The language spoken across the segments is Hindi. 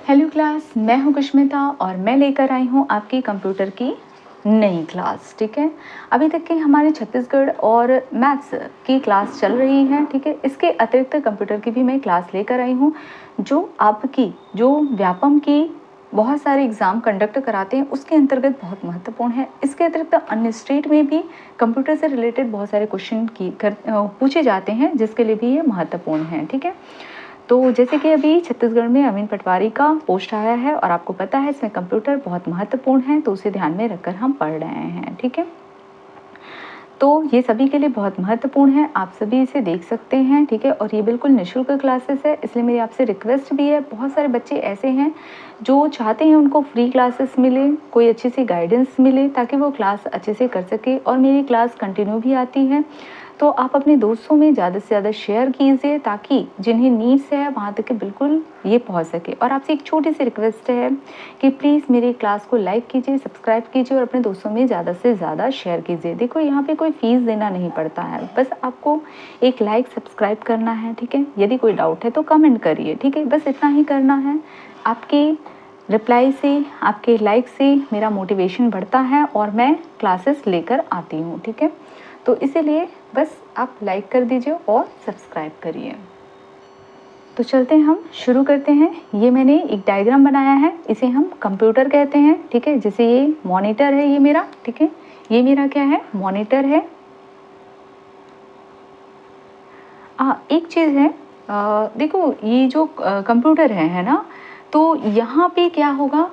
हेलो क्लास, मैं हूं कुष्मिता और मैं लेकर आई हूं आपकी कंप्यूटर की नई क्लास। ठीक है, अभी तक की हमारे छत्तीसगढ़ और मैथ्स की क्लास चल रही है। ठीक है, इसके अतिरिक्त कंप्यूटर की भी मैं क्लास लेकर आई हूं जो आपकी व्यापम की बहुत सारे एग्ज़ाम कंडक्ट कराते हैं उसके अंतर्गत बहुत महत्वपूर्ण है। इसके अतिरिक्त अन्य स्टेट में भी कंप्यूटर से रिलेटेड बहुत सारे क्वेश्चन पूछे जाते हैं जिसके लिए भी ये महत्वपूर्ण है। ठीक है, तो जैसे कि अभी छत्तीसगढ़ में अमीन पटवारी का पोस्ट आया है और आपको पता है इसमें कंप्यूटर बहुत महत्वपूर्ण है, तो उसे ध्यान में रखकर हम पढ़ रहे हैं। ठीक है, तो ये सभी के लिए बहुत महत्वपूर्ण है, आप सभी इसे देख सकते हैं। ठीक है, और ये बिल्कुल निःशुल्क क्लासेस है, इसलिए मेरी आपसे रिक्वेस्ट भी है। बहुत सारे बच्चे ऐसे हैं जो चाहते हैं उनको फ्री क्लासेस मिले, कोई अच्छी सी गाइडेंस मिले ताकि वो क्लास अच्छे से कर सके, और मेरी क्लास कंटिन्यू भी आती है। तो आप अपने दोस्तों में ज़्यादा से ज़्यादा शेयर कीजिए ताकि जिन्हें नीड्स है वहाँ तक कि बिल्कुल ये पहुँच सके। और आपसे एक छोटी सी रिक्वेस्ट है कि प्लीज़ मेरी क्लास को लाइक कीजिए, सब्सक्राइब कीजिए और अपने दोस्तों में ज़्यादा से ज़्यादा शेयर कीजिए। देखो, यहाँ पे कोई फ़ीस देना नहीं पड़ता है, बस आपको एक लाइक सब्सक्राइब करना है। ठीक है, यदि कोई डाउट है तो कमेंट करिए। ठीक है, बस इतना ही करना है। आपके रिप्लाई से, आपके लाइक से मेरा मोटिवेशन बढ़ता है और मैं क्लासेस लेकर आती हूँ। ठीक है, तो इसीलिए बस आप लाइक कर दीजिए और सब्सक्राइब करिए। तो चलते हैं, हम शुरू करते हैं। ये मैंने एक डायग्राम बनाया है, इसे हम कंप्यूटर कहते हैं। ठीक है, जैसे ये मॉनिटर है ये मेरा। ठीक है, ये मेरा क्या है, मॉनिटर है। एक चीज़ है, देखो ये जो कंप्यूटर है ना, तो यहाँ पे क्या होगा,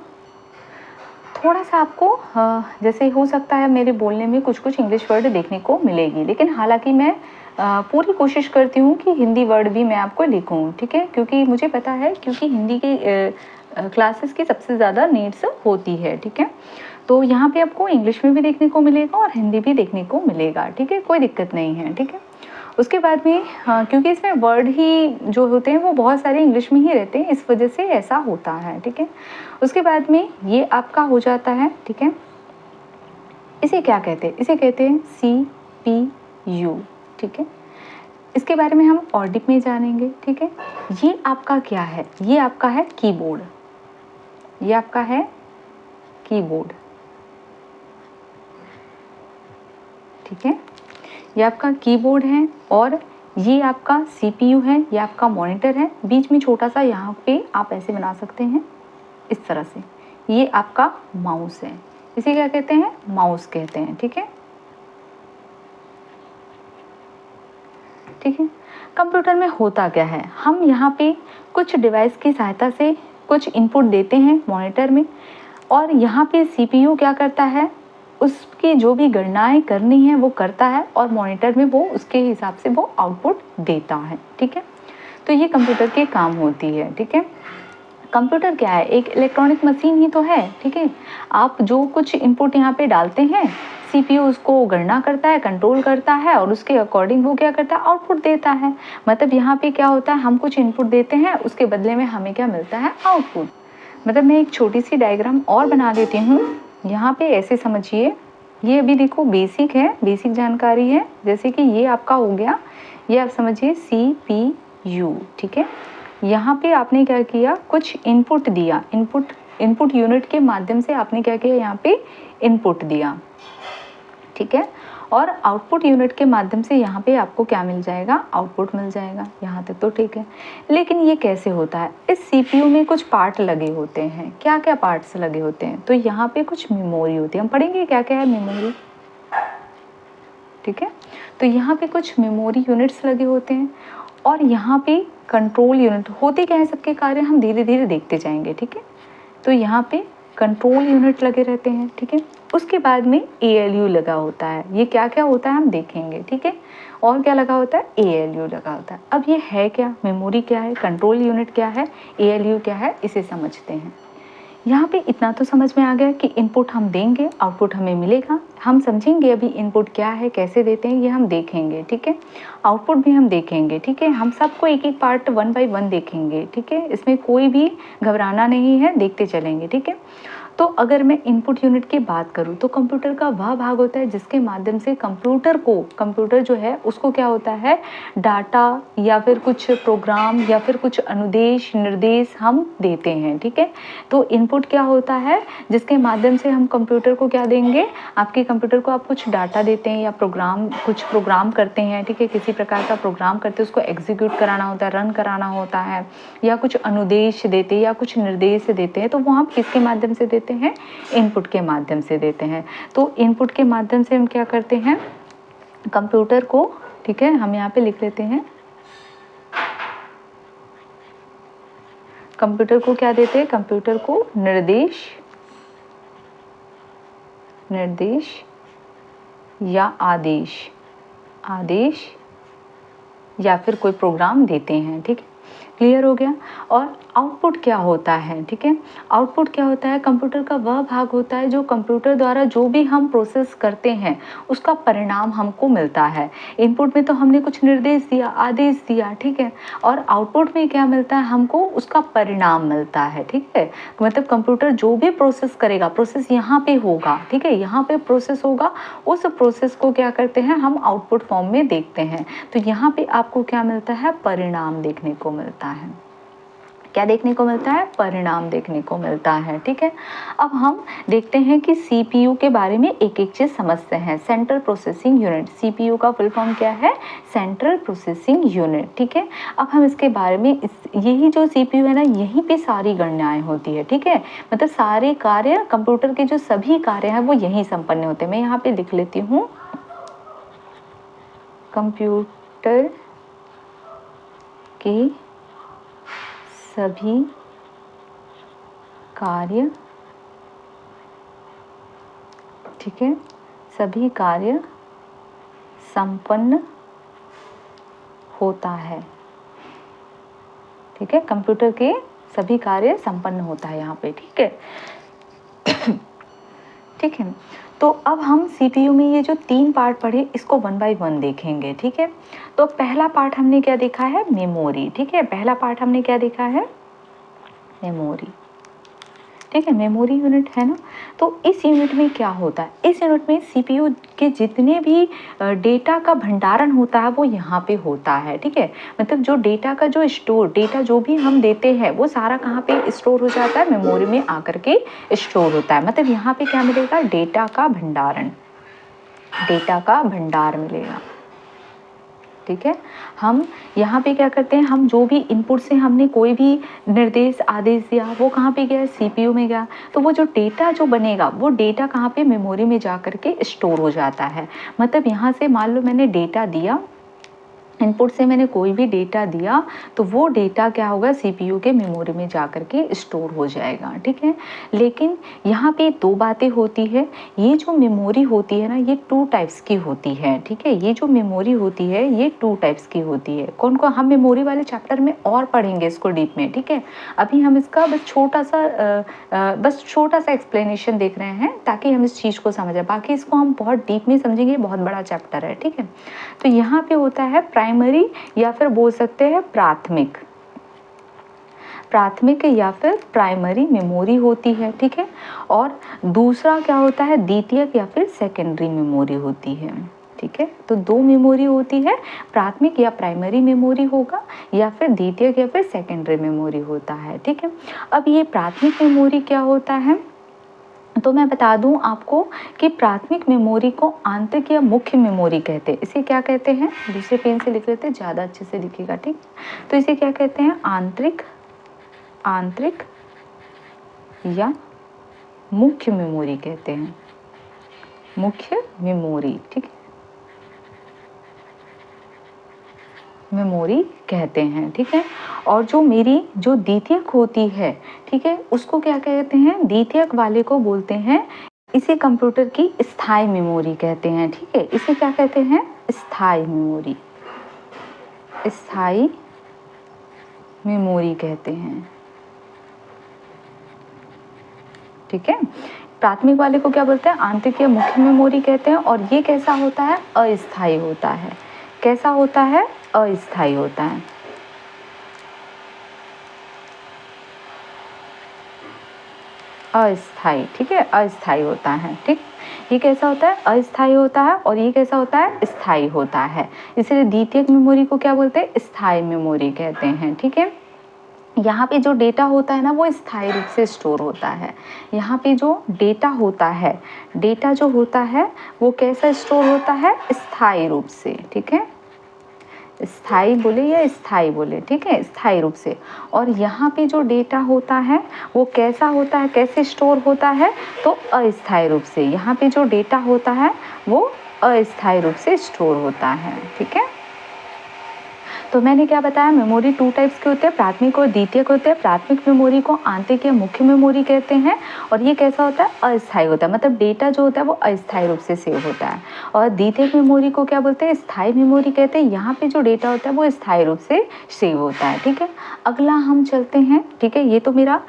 थोड़ा सा आपको जैसे हो सकता है मेरे बोलने में कुछ कुछ इंग्लिश वर्ड देखने को मिलेगी, लेकिन हालांकि मैं पूरी कोशिश करती हूँ कि हिंदी वर्ड भी मैं आपको लिखूँ। ठीक है, क्योंकि मुझे पता है, क्योंकि हिंदी की क्लासेस की सबसे ज़्यादा नीड्स होती है। ठीक है, तो यहाँ पे आपको इंग्लिश में भी देखने को मिलेगा और हिंदी भी देखने को मिलेगा। ठीक है, कोई दिक्कत नहीं है। ठीक है, उसके बाद में क्योंकि इसमें वर्ड ही जो होते हैं वो बहुत सारे इंग्लिश में ही रहते हैं, इस वजह से ऐसा होता है। ठीक है, उसके बाद में ये आपका हो जाता है। ठीक है, इसे क्या कहते हैं, इसे कहते हैं CPU। ठीक है, इसके बारे में हम और डीप में जानेंगे। ठीक है, ये आपका क्या है, ये आपका है कीबोर्ड। ये आपका है कीबोर्ड। ठीक है, ये आपका कीबोर्ड है और ये आपका CPU है, ये आपका मॉनिटर है। बीच में छोटा सा यहाँ पे आप ऐसे बना सकते हैं इस तरह से। ये आपका माउस है, इसे क्या कहते हैं, माउस कहते हैं। ठीक है, ठीक है, कंप्यूटर में होता क्या है, हम यहाँ पे कुछ डिवाइस की सहायता से कुछ इनपुट देते हैं मॉनिटर में, और यहाँ पे CPU क्या करता है, उसकी जो भी गणनाएं करनी है वो करता है और मॉनिटर में वो उसके हिसाब से वो आउटपुट देता है। ठीक है, तो ये कंप्यूटर के काम होती है। ठीक है, कंप्यूटर क्या है, एक इलेक्ट्रॉनिक मशीन ही तो है। ठीक है, आप जो कुछ इनपुट यहाँ पे डालते हैं, CPU उसको गणना करता है, कंट्रोल करता है और उसके अकॉर्डिंग वो क्या करता है, आउटपुट देता है। मतलब यहाँ पे क्या होता है, हम कुछ इनपुट देते हैं, उसके बदले में हमें क्या मिलता है, आउटपुट। मतलब मैं एक छोटी सी डायग्राम और बना देती हूँ। यहाँ पे ऐसे समझिए, ये अभी देखो बेसिक है, बेसिक जानकारी है। जैसे कि ये आपका हो गया, ये आप समझिए CPU। ठीक है, यहाँ पे आपने क्या किया, कुछ इनपुट दिया, इनपुट यूनिट के माध्यम से आपने क्या किया, यहाँ पे इनपुट दिया। ठीक है, और आउटपुट यूनिट के माध्यम से यहाँ पे आपको क्या मिल जाएगा, आउटपुट मिल जाएगा। यहाँ तक तो ठीक है, लेकिन ये कैसे होता है, इस CPU में कुछ पार्ट लगे होते हैं। क्या क्या पार्ट्स लगे होते हैं, तो यहाँ पे कुछ मेमोरी होती है, हम पढ़ेंगे क्या क्या है मेमोरी। ठीक है, तो यहाँ पे कुछ मेमोरी यूनिट्स लगे होते हैं और यहाँ पे कंट्रोल यूनिट होते क्या है, सबके कार्य हम धीरे धीरे देखते जाएंगे। ठीक है, तो यहाँ पे कंट्रोल यूनिट लगे रहते हैं। ठीक है, उसके बाद में ALU लगा होता है। ये क्या क्या होता है हम देखेंगे। ठीक है, और क्या लगा होता है, ALU लगा होता है। अब ये है क्या, मेमोरी क्या है, कंट्रोल यूनिट क्या है, ALU क्या है, इसे समझते हैं। यहाँ पे इतना तो समझ में आ गया कि इनपुट हम देंगे, आउटपुट हमें मिलेगा। हम समझेंगे अभी इनपुट क्या है, कैसे देते हैं, ये हम देखेंगे। ठीक है, आउटपुट भी हम देखेंगे। ठीक है, हम सबको एक एक पार्ट 1 बाय 1 देखेंगे। ठीक है, इसमें कोई भी घबराना नहीं है, देखते चलेंगे। ठीक है, तो अगर मैं इनपुट यूनिट की बात करूँ तो कंप्यूटर का वह भाग होता है जिसके माध्यम से कंप्यूटर जो है उसको क्या होता है, डाटा या फिर कुछ प्रोग्राम या फिर कुछ अनुदेश निर्देश हम देते हैं, ठीक है। तो इनपुट क्या होता है, जिसके माध्यम से हम कंप्यूटर को क्या देंगे, आपके कंप्यूटर को आप कुछ डाटा देते हैं या कुछ प्रोग्राम करते हैं, ठीक है, किसी प्रकार का प्रोग्राम करते हैं, उसको एग्जीक्यूट कराना होता है, रन कराना होता है, या कुछ अनुदेश देते हैं या कुछ निर्देश देते हैं, तो वो हम किसके माध्यम से देते हैं, इनपुट के माध्यम से देते हैं। तो इनपुट के माध्यम से हम क्या करते हैं, कंप्यूटर को, ठीक है, हम यहाँ पे लिख लेते हैं, कंप्यूटर को क्या देते हैं, कंप्यूटर को निर्देश या आदेश या फिर कोई प्रोग्राम देते हैं, ठीक है, क्लियर हो गया। और आउटपुट क्या होता है, ठीक है, आउटपुट क्या होता है, कंप्यूटर का वह भाग होता है जो कंप्यूटर द्वारा जो भी हम प्रोसेस करते हैं उसका परिणाम हमको मिलता है। इनपुट में तो हमने कुछ निर्देश दिया, आदेश दिया, ठीक है, और आउटपुट में क्या मिलता है, हमको उसका परिणाम मिलता है, ठीक है। मतलब कंप्यूटर जो भी प्रोसेस करेगा, प्रोसेस यहाँ पे होगा, ठीक है, यहाँ पे प्रोसेस होगा, उस प्रोसेस को क्या करते हैं हम आउटपुट फॉर्म में देखते हैं। तो यहाँ पे आपको क्या मिलता है, परिणाम देखने को मिलता है। क्या देखने को मिलता है, परिणाम देखने को मिलता है, ठीक है। अब हम देखते हैं कि सीपीयू के बारे में एक एक चीज समझते हैं। सेंट्रल प्रोसेसिंग यूनिट, सीपीयू का फुल फॉर्म क्या है, सेंट्रल प्रोसेसिंग यूनिट, ठीक है। अब हम इसके बारे में यही जो सीपीयू है ना, यहीं पे सारी गणनाएं होती है, ठीक है, मतलब सारे कार्य, कंप्यूटर के जो सभी कार्य हैं वो यहीं संपन्न होते हैं। मैं यहाँ पे लिख लेती हूँ, कंप्यूटर के सभी कार्य, ठीक है, सभी कार्य संपन्न होता है, ठीक है, कंप्यूटर के सभी कार्य संपन्न होता है यहाँ पे, ठीक है। ठीक है, तो अब हम सीपीयू में ये जो 3 पार्ट पढ़े इसको 1 बाय 1 देखेंगे, ठीक है। तो पहला पार्ट हमने क्या देखा है, मेमोरी, ठीक है, पहला पार्ट हमने क्या देखा है, मेमोरी, ठीक है, मेमोरी यूनिट है ना। तो इस यूनिट में क्या होता है, इस यूनिट में सीपीयू के जितने भी डेटा का भंडारण होता है वो यहाँ पे होता है, ठीक है। मतलब जो डेटा का जो डेटा जो भी हम देते हैं वो सारा कहाँ पे स्टोर हो जाता है, मेमोरी में आकर के स्टोर होता है। मतलब यहाँ पे क्या मिलेगा, डेटा का भंडार मिलेगा, ठीक है। हम यहाँ पे क्या करते हैं, हम जो भी इनपुट से हमने कोई भी निर्देश आदेश दिया वो कहाँ पे गया, सीपीयू में गया। तो वो जो डेटा जो बनेगा वो डेटा कहाँ पे, मेमोरी में जा कर के स्टोर हो जाता है। मतलब यहाँ से मान लो मैंने डेटा दिया, इनपुट से मैंने कोई भी डेटा दिया तो वो डेटा क्या होगा, सीपीयू के मेमोरी में जा कर के स्टोर हो जाएगा, ठीक है। लेकिन यहाँ पे 2 बातें होती है, ये जो मेमोरी होती है ना ये 2 टाइप्स की होती है, ठीक है। ये जो मेमोरी होती है ये 2 टाइप्स की होती है। कौन कौन, हम मेमोरी वाले चैप्टर में और पढ़ेंगे इसको डीप में, ठीक है। अभी हम इसका बस छोटा सा एक्सप्लेनेशन देख रहे हैं ताकि हम इस चीज़ को समझें, बाकी इसको हम बहुत डीप में समझेंगे, बहुत बड़ा चैप्टर है, ठीक है। तो यहाँ पे होता है प्राइमरी या फिर बोल सकते हैं प्राथमिक या फिर प्राइमरी मेमोरी होती है, ठीक है। और दूसरा क्या होता है, द्वितीयक या फिर सेकेंडरी मेमोरी होती है, ठीक है। तो 2 मेमोरी होती है, प्राथमिक या प्राइमरी मेमोरी होगा या फिर द्वितीयक या फिर सेकेंडरी मेमोरी होता है, ठीक है। अब ये प्राथमिक मेमोरी क्या होता है, तो मैं बता दूं आपको कि प्राथमिक मेमोरी को आंतरिक या मुख्य मेमोरी कहते हैं। इसे क्या कहते हैं, दूसरे पेन से लिख लेते हैं, ज़्यादा अच्छे से लिखिएगा, ठीक। तो इसे क्या कहते हैं, आंतरिक या मुख्य मेमोरी कहते हैं, मुख्य मेमोरी, ठीक है, मेमोरी कहते हैं, ठीक है। और जो मेरी जो द्वितीयक होती है, ठीक है, उसको क्या कहते हैं, द्वितीयक वाले को बोलते हैं, इसे कंप्यूटर की स्थायी मेमोरी कहते हैं, ठीक है। इसे क्या कहते हैं, स्थायी मेमोरी कहते हैं, ठीक है। प्राथमिक वाले को क्या बोलते हैं, आंतरिक या मुख्य मेमोरी कहते हैं। और ये कैसा होता है, अस्थायी होता है। कैसा होता है, अस्थायी होता है। अस्थाई, ठीक है, अस्थाई होता है, ठीक। ये कैसा होता है, अस्थाई होता है, और ये कैसा होता है, स्थाई होता है। इसलिए द्वितीयक मेमोरी को क्या बोलते हैं, स्थाई मेमोरी कहते हैं, ठीक है। यहाँ पे जो डेटा होता है ना वो स्थायी रूप से स्टोर होता है। यहाँ पे जो डेटा होता है, डेटा जो होता है वो कैसा स्टोर होता है, स्थायी रूप से, ठीक है। स्थायी बोले या स्थायी बोले, ठीक है, स्थायी रूप से। और यहाँ पे जो डेटा होता है वो कैसा होता है, कैसे स्टोर होता है, तो अस्थायी रूप से। यहाँ पे जो डेटा होता है वो अस्थायी रूप से स्टोर होता है, ठीक है। तो मैंने क्या बताया, मेमोरी 2 टाइप्स के होते हैं, प्राथमिक और द्वितीयक होते हैं। प्राथमिक मेमोरी को आंतरिक या मुख्य मेमोरी कहते हैं, और ये कैसा होता है, अस्थायी होता है, मतलब डेटा जो होता है वो अस्थायी रूप से सेव होता है। और द्वितीयक मेमोरी को क्या बोलते हैं, स्थायी मेमोरी कहते हैं। यहाँ पे जो डेटा होता है वो स्थायी रूप से सेव होता है, ठीक है। अगला हम चलते हैं, ठीक है। ये तो मेरा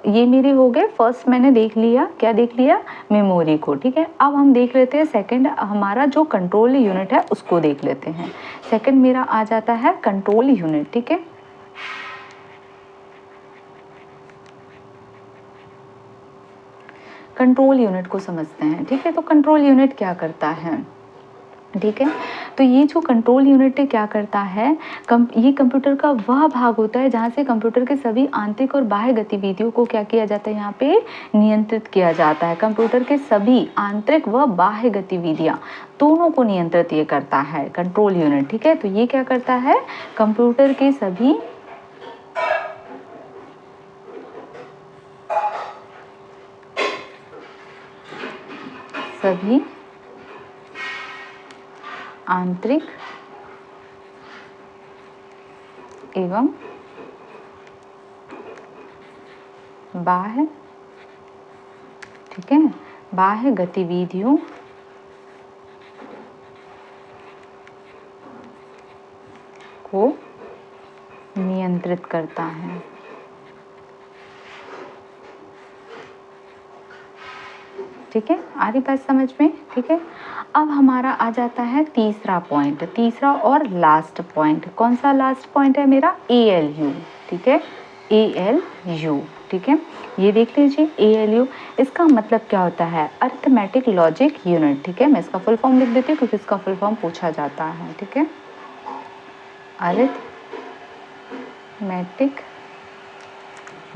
ये मेरे हो गए, फर्स्ट मैंने देख लिया, क्या देख लिया, मेमोरी को, ठीक है। अब हम देख लेते हैं सेकेंड, हमारा जो कंट्रोल यूनिट है उसको देख लेते हैं। सेकेंड मेरा आ जाता है कंट्रोल यूनिट, ठीक है। कंट्रोल यूनिट को समझते हैं, ठीक है। तो कंट्रोल यूनिट क्या करता है, ठीक है। तो ये जो कंट्रोल यूनिट क्या करता है, ये कंप्यूटर का वह भाग होता है जहाँ से कंप्यूटर के सभी आंतरिक और बाह्य गतिविधियों को क्या किया जाता है, यहाँ पे नियंत्रित किया जाता है। कंप्यूटर के सभी आंतरिक व बाह्य गतिविधियाँ दोनों को नियंत्रित ये करता है कंट्रोल यूनिट, ठीक है। तो ये क्या करता है, कंप्यूटर के सभी आंतरिक एवं बाह्य, ठीक है, बाह्य गतिविधियों को नियंत्रित करता है, ठीक है। आ रही बात समझ में, ठीक है। अब हमारा आ जाता है तीसरा पॉइंट, तीसरा और लास्ट पॉइंट। कौन सा लास्ट पॉइंट है मेरा, ALU, ठीक है, ALU, ठीक है। ये देख लीजिए ALU, इसका मतलब क्या होता है, अरिथमेटिक लॉजिक यूनिट, ठीक है। मैं इसका फुल फॉर्म लिख देती हूँ क्योंकि इसका फुल फॉर्म पूछा जाता है, ठीक है। अरिथमेटिक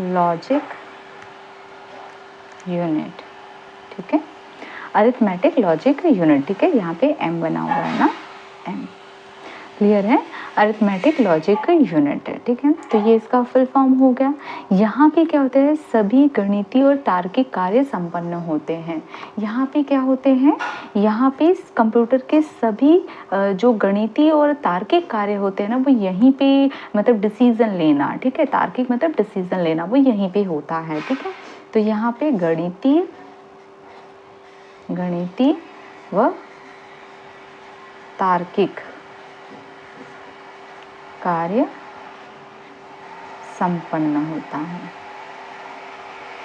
लॉजिक यूनिट, ठीक है, अरिथमेटिक लॉजिक यूनिट, ठीक है। यहाँ पे M बना हुआ है ना, M, क्लियर है, अरिथमेटिक लॉजिक यूनिट है, ठीक है। तो ये इसका फुल फॉर्म हो गया। यहाँ पे क्या होता है, सभी गणितीय और तार्किक कार्य संपन्न होते हैं। यहाँ पे क्या होते हैं, यहाँ पे कंप्यूटर के सभी जो गणितीय और तार्किक कार्य होते हैं ना वो यहीं पे, मतलब डिसीजन लेना, ठीक है, तार्किक मतलब डिसीजन लेना, वो यहीं पे होता है, ठीक है। तो यहाँ पे गणितीय व तार्किक कार्य संपन्न होता है,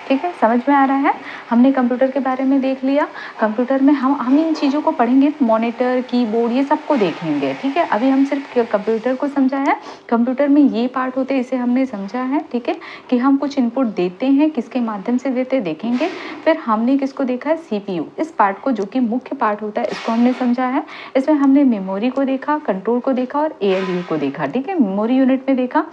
ठीक है। समझ में आ रहा है, हमने कंप्यूटर के बारे में देख लिया। कंप्यूटर में हम इन चीज़ों को पढ़ेंगे, मॉनिटर, कीबोर्ड, ये सबको देखेंगे, ठीक है। अभी हम सिर्फ कंप्यूटर को समझा है, कंप्यूटर में ये पार्ट होते हैं, इसे हमने समझा है, ठीक है, कि हम कुछ इनपुट देते हैं, किसके माध्यम से देते हैं देखेंगे। फिर हमने किसको देखा है, CPU, इस पार्ट को जो कि मुख्य पार्ट होता है इसको हमने समझा है। इसमें हमने मेमोरी को देखा, कंट्रोल को देखा और ALU को देखा, ठीक है। मेमोरी यूनिट में देखा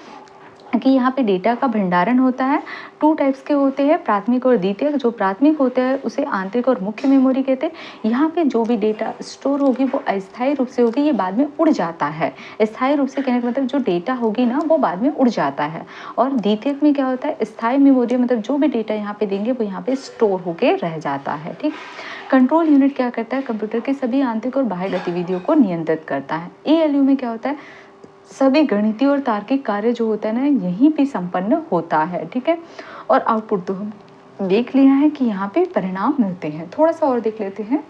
कि यहाँ पे डेटा का भंडारण होता है, 2 टाइप्स के होते हैं, प्राथमिक और द्वितीयक। जो प्राथमिक होते हैं उसे आंतरिक और मुख्य मेमोरी कहते हैं। यहाँ पे जो भी डेटा स्टोर होगी वो अस्थायी रूप से होगी, ये बाद में उड़ जाता है। स्थायी रूप से कहने का मतलब जो डेटा होगी ना वो बाद में उड़ जाता है। और द्वितीयक में क्या होता है, स्थायी मेमोरी, मतलब जो भी डेटा यहाँ पे देंगे वो यहाँ पे स्टोर होके रह जाता है, ठीक। कंट्रोल यूनिट क्या करता है, कंप्यूटर की सभी आंतरिक और बाह्य गतिविधियों को नियंत्रित करता है। ALU में क्या होता है, सभी गणितीय और तार्किक कार्य जो होता है ना यहीं पे संपन्न होता है, ठीक है। और आउटपुट तो हम देख लिया है कि यहाँ पे परिणाम मिलते हैं। थोड़ा सा और देख लेते हैं।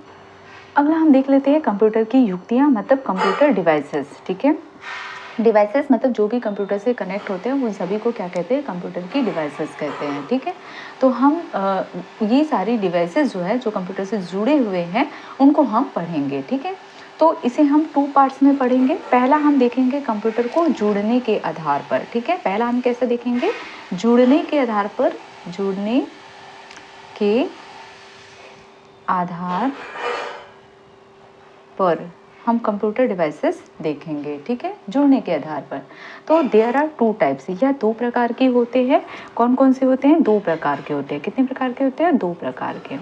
अगला हम देख लेते हैं कंप्यूटर की युक्तियाँ, मतलब कंप्यूटर डिवाइसेस, ठीक है। डिवाइसेस मतलब जो भी कंप्यूटर से कनेक्ट होते हैं उन सभी को क्या कहते हैं, कंप्यूटर की डिवाइसेस कहते हैं, ठीक है। तो हम ये सारी डिवाइसेस जो है जो कंप्यूटर से जुड़े हुए हैं उनको हम पढ़ेंगे, ठीक है। तो इसे हम 2 पार्ट्स में पढ़ेंगे। पहला हम देखेंगे कंप्यूटर को जुड़ने के आधार पर, ठीक है। पहला हम कैसे देखेंगे, जुड़ने के आधार पर, जुड़ने के आधार पर हम कंप्यूटर डिवाइसेस देखेंगे, ठीक है, जुड़ने के आधार पर। तो देयर आर टू टाइप्स, या दो प्रकार के होते हैं। कौन कौन से होते हैं? दो प्रकार के होते हैं। कितने प्रकार के होते हैं? दो प्रकार के।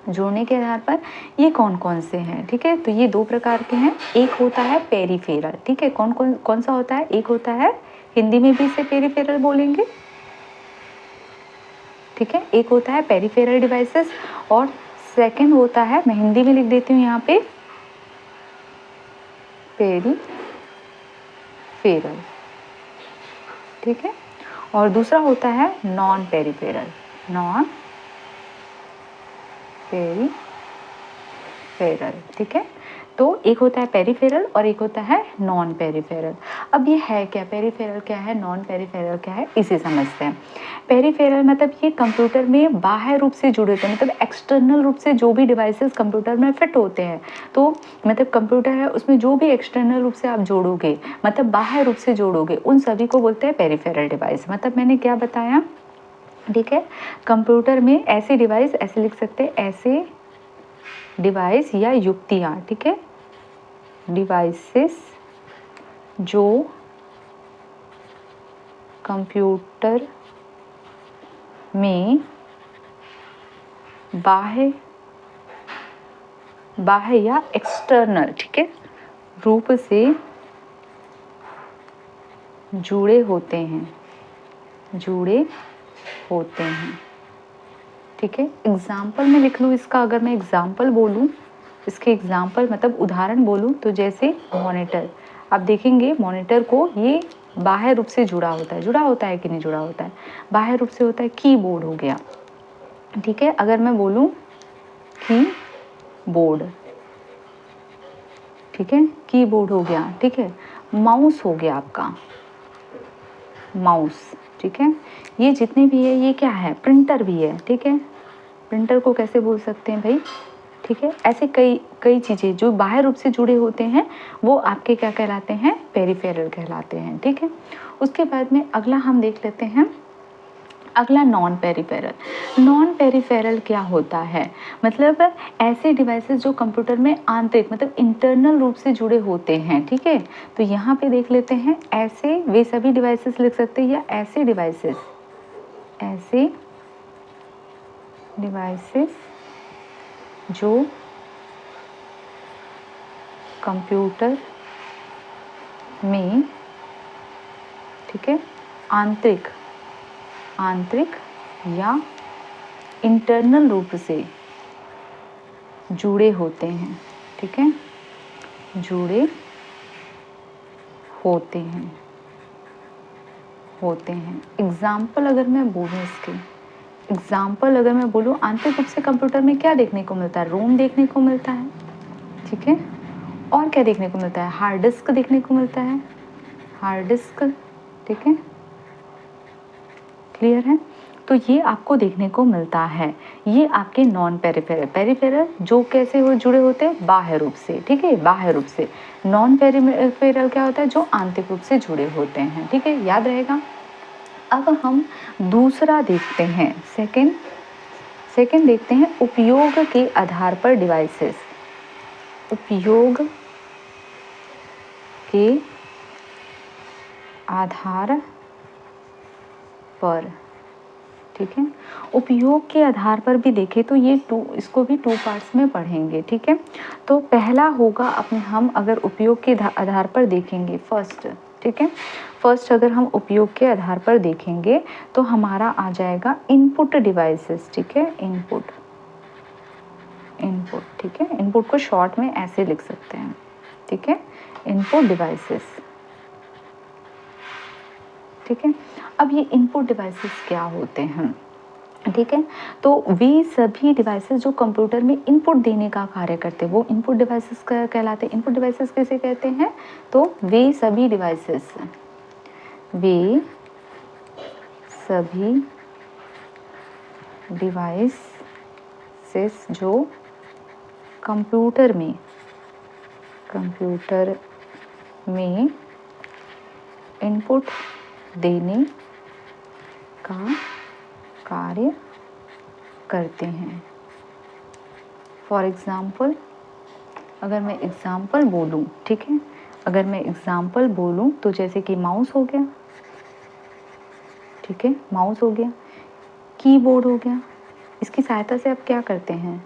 जोड़ने के आधार पर ये कौन कौन से हैं, ठीक है, तो ये दो प्रकार के हैं। एक होता है पेरिफेरल, ठीक है, कौन कौन कौन सा होता है? एक होता है, हिंदी में भी इसे पेरिफेरल बोलेंगे, ठीक है, एक होता है पेरिफेरल डिवाइसेस, और सेकंड होता है, मैं हिंदी में लिख देती हूँ यहाँ पे, पेरिफेरल, ठीक है, और दूसरा होता है नॉन पेरिफेरल, नॉन पेरिफेरल, ठीक है। तो एक होता है पेरिफेरल और एक होता है नॉन पेरिफेरल। अब ये है क्या? पेरिफेरल क्या है, नॉन पेरिफेरल क्या है, इसे समझते हैं। पेरिफेरल मतलब ये कंप्यूटर में बाह्य रूप से जुड़े होते हैं, मतलब एक्सटर्नल रूप से जो भी डिवाइसेस कंप्यूटर में फिट होते हैं, तो मतलब कंप्यूटर है उसमें जो भी एक्सटर्नल रूप से आप जोड़ोगे, मतलब बाह्य रूप से जोड़ोगे, उन सभी को बोलते हैं पेरिफेरल डिवाइस। मतलब मैंने क्या बताया, ठीक है, कंप्यूटर में ऐसे डिवाइस, ऐसे लिख सकते हैं, ऐसे डिवाइस या युक्तियाँ, ठीक है, डिवाइसेस जो कंप्यूटर में बाह्य या एक्सटर्नल, ठीक है, रूप से जुड़े होते हैं, ठीक है। एग्जाम्पल में लिख लूँ इसका, अगर मैं एग्जाम्पल बोलूँ, इसके एग्जाम्पल मतलब उदाहरण बोलूँ, तो जैसे मॉनिटर, आप देखेंगे मॉनिटर को ये बाह्य रूप से जुड़ा होता है कि नहीं जुड़ा होता है? बाह्य रूप से होता है। कीबोर्ड हो गया, ठीक है, अगर मैं बोलूँ कीबोर्ड, ठीक है, कीबोर्ड हो गया, ठीक है, माउस हो गया आपका, माउस, ठीक है, ये जितने भी है ये क्या है? प्रिंटर भी है, ठीक है, प्रिंटर को कैसे बोल सकते हैं भाई, ठीक है। ऐसे कई कई चीज़ें जो बाह्य रूप से जुड़े होते हैं वो आपके क्या कहलाते हैं? पेरिफेरल कहलाते हैं, ठीक है। उसके बाद में अगला हम देख लेते हैं, अगला नॉन पेरिफेरल। नॉन पेरिफेरल क्या होता है? मतलब ऐसे डिवाइसेस जो कंप्यूटर में आंतरिक मतलब इंटरनल रूप से जुड़े होते हैं, ठीक है। तो यहाँ पे देख लेते हैं, ऐसे वे सभी डिवाइसेस लिख सकते हैं, या ऐसे डिवाइसेस जो कंप्यूटर में, ठीक है, आंतरिक या इंटरनल रूप से जुड़े होते हैं, ठीक है, जुड़े होते हैं। एग्जाम्पल अगर मैं बोलूँ इसके, एग्जाम्पल अगर मैं बोलूँ, आंतरिक रूप से कंप्यूटर में क्या देखने को मिलता है? रोम देखने को मिलता है, ठीक है, और क्या देखने को मिलता है? हार्ड डिस्क देखने को मिलता है, हार्ड डिस्क, ठीक है, क्लियर है। तो ये आपको देखने को मिलता है। ये आपके नॉन पेरिफेरल, पेरिफेरल जो कैसे हो जुड़े होते हैं? बाह्य रूप से, ठीक है, बाह्य रूप से। नॉन पेरिफेरल क्या होता है? जो आंतरिक रूप से जुड़े होते हैं, ठीक है, याद रहेगा। अब हम दूसरा देखते हैं, सेकंड देखते हैं, उपयोग के आधार पर डिवाइसेस, उपयोग के आधार पर, ठीक है, उपयोग के आधार पर भी देखें तो ये इसको भी टू पार्ट्स में पढ़ेंगे, ठीक है। तो पहला होगा अपने, हम अगर उपयोग के आधार पर देखेंगे फर्स्ट, ठीक है, फर्स्ट अगर हम उपयोग के आधार पर देखेंगे तो हमारा आ जाएगा इनपुट डिवाइसेस, ठीक है, इनपुट, ठीक है, इनपुट को शॉर्ट में ऐसे लिख सकते हैं, ठीक है, इनपुट डिवाइसेस, ठीक है। अब ये इनपुट डिवाइसेस क्या होते हैं, ठीक है, तो वे सभी डिवाइसेस जो कंप्यूटर में इनपुट देने का कार्य करते हैं वो इनपुट डिवाइसेस कहलाते हैं। इनपुट डिवाइसेस किसे कहते हैं? तो वे सभी डिवाइसेस जो कंप्यूटर में इनपुट देने का कार्य करते हैं। फॉर एग्ज़ाम्पल अगर मैं एग्ज़ाम्पल बोलूँ, ठीक है, अगर मैं एग्ज़ाम्पल बोलूँ तो जैसे कि माउस हो गया, ठीक है, माउस हो गया, कीबोर्ड हो गया, इसकी सहायता से आप क्या करते हैं,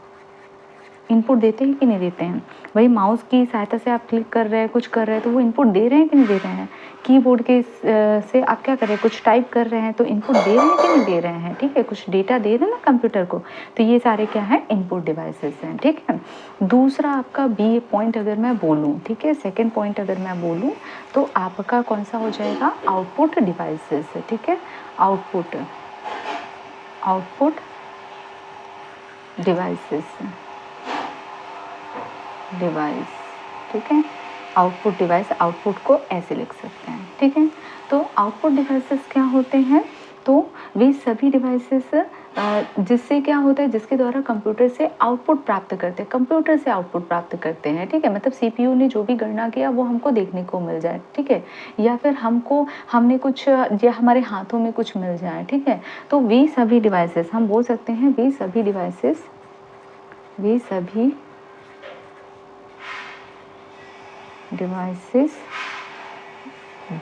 इनपुट देते हैं कि नहीं देते हैं। वही माउस की सहायता से आप क्लिक कर रहे हैं, कुछ कर रहे हैं, तो वो इनपुट दे रहे हैं कि नहीं दे रहे हैं। कीबोर्ड के से आप क्या कर रहे हैं, कुछ टाइप कर रहे हैं, तो इनपुट दे रहे हैं कि नहीं दे रहे हैं, ठीक है, कुछ डेटा दे रहे हैं ना कंप्यूटर को। तो ये सारे क्या है, इनपुट डिवाइसेस हैं, ठीक है। दूसरा आपका बी पॉइंट अगर मैं बोलूँ, ठीक है, सेकेंड पॉइंट अगर मैं बोलूँ तो आपका कौन सा हो जाएगा, आउटपुट डिवाइसेस, ठीक है, आउटपुट डिवाइसेस, डिवाइस, ठीक है, आउटपुट डिवाइस, आउटपुट को ऐसे लिख सकते हैं, ठीक है। तो आउटपुट डिवाइसेस क्या होते हैं, तो वे सभी डिवाइसेस जिससे क्या होता है, जिसके द्वारा कंप्यूटर से आउटपुट प्राप्त करते हैं, कंप्यूटर से आउटपुट प्राप्त करते हैं, ठीक है, मतलब सीपीयू ने जो भी गणना किया वो हमको देखने को मिल जाए, ठीक है, या फिर हमने कुछ या हमारे हाथों में कुछ मिल जाए, ठीक है। तो वे सभी डिवाइसेस हम बोल सकते हैं, वे सभी डिवाइसेस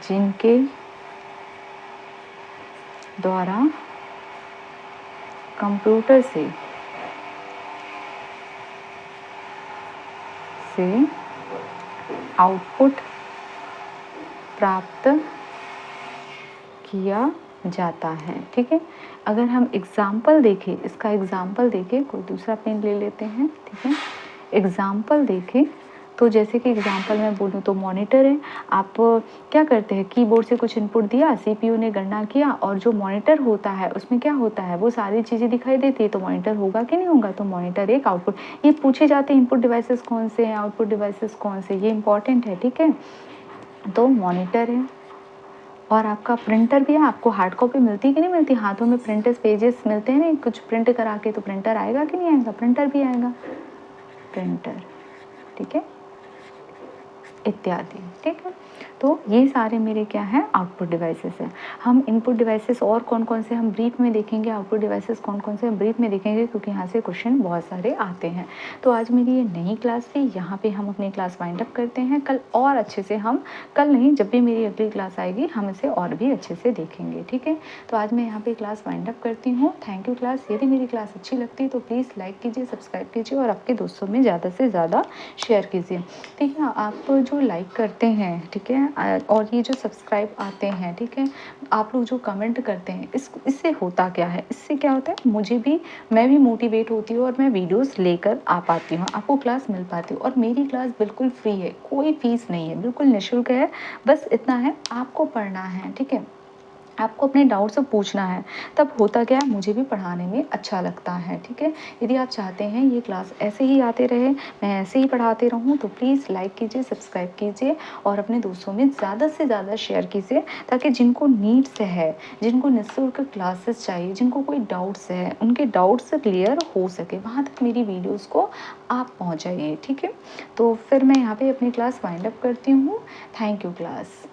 जिनके द्वारा कंप्यूटर से आउटपुट प्राप्त किया जाता है, ठीक है। अगर हम एग्जाम्पल देखें, इसका एग्जाम्पल देखें, कोई दूसरा पेन ले लेते हैं, ठीक है, एग्जाम्पल देखें तो जैसे कि एग्जाम्पल मैं बोलूँ तो मॉनिटर है, आप क्या करते हैं, कीबोर्ड से कुछ इनपुट दिया, सीपीयू ने गणना किया, और जो मॉनिटर होता है उसमें क्या होता है, वो सारी चीज़ें दिखाई देती है, तो मॉनिटर होगा कि नहीं होगा, तो मॉनिटर एक आउटपुट। ये पूछे जाते हैं इनपुट डिवाइसेस कौन से हैं, आउटपुट डिवाइसेस कौन से, ये इंपॉर्टेंट है, ठीक है। तो मॉनिटर है, और आपका प्रिंटर भी है, आपको हार्ड कॉपी मिलती है कि नहीं मिलती, हाथों में प्रिंटर्स पेजेस मिलते हैं नहीं, कुछ प्रिंट करा के, तो प्रिंटर आएगा कि नहीं आएगा, प्रिंटर भी आएगा, प्रिंटर, ठीक है, इत्यादि, ठीक है। तो ये सारे मेरे क्या हैं, आउटपुट डिवाइसेस हैं। हम इनपुट डिवाइसेस और कौन कौन से हम ब्रीफ में देखेंगे, आउटपुट डिवाइसेस कौन कौन से हम ब्रीफ में देखेंगे, क्योंकि यहाँ से क्वेश्चन बहुत सारे आते हैं। तो आज मेरी ये नई क्लास थी, यहाँ पे हम अपनी क्लास वाइंड अप करते हैं। कल और अच्छे से हम, कल नहीं, जब भी मेरी अगली क्लास आएगी हम इसे और भी अच्छे से देखेंगे, ठीक है। तो आज मैं यहाँ पे क्लास वाइंड अप करती हूँ। Thank you class. यदि मेरी क्लास अच्छी लगती है तो प्लीज़ लाइक कीजिए, सब्सक्राइब कीजिए और आपके दोस्तों में ज़्यादा से ज़्यादा शेयर कीजिए, ठीक है। आप जो लाइक करते हैं, ठीक है, और ये जो सब्सक्राइब आते हैं, ठीक है, आप लोग जो कमेंट करते हैं, इससे होता क्या है, इससे क्या होता है, मैं भी मोटिवेट होती हूँ और मैं वीडियोस लेकर आ पाती हूँ, आपको क्लास मिल पाती हूँ। और मेरी क्लास बिल्कुल फ्री है, कोई फीस नहीं है, बिल्कुल निःशुल्क है। बस इतना है, आपको पढ़ना है, ठीक है, आपको अपने डाउट से पूछना है, तब होता क्या है, मुझे भी पढ़ाने में अच्छा लगता है, ठीक है। यदि आप चाहते हैं ये क्लास ऐसे ही आते रहे, मैं ऐसे ही पढ़ाते रहूँ, तो प्लीज़ लाइक कीजिए, सब्सक्राइब कीजिए और अपने दोस्तों में ज़्यादा से ज़्यादा शेयर कीजिए, ताकि जिनको नीड्स है, जिनको निःशुल्क क्लासेस चाहिए, जिनको कोई डाउट्स है, उनके डाउट्स क्लियर हो सके, वहाँ तक मेरी वीडियोज़ को आप पहुँचाइए, ठीक है। तो फिर मैं यहाँ पर अपनी क्लास वाइंड अप करती हूँ। Thank you class.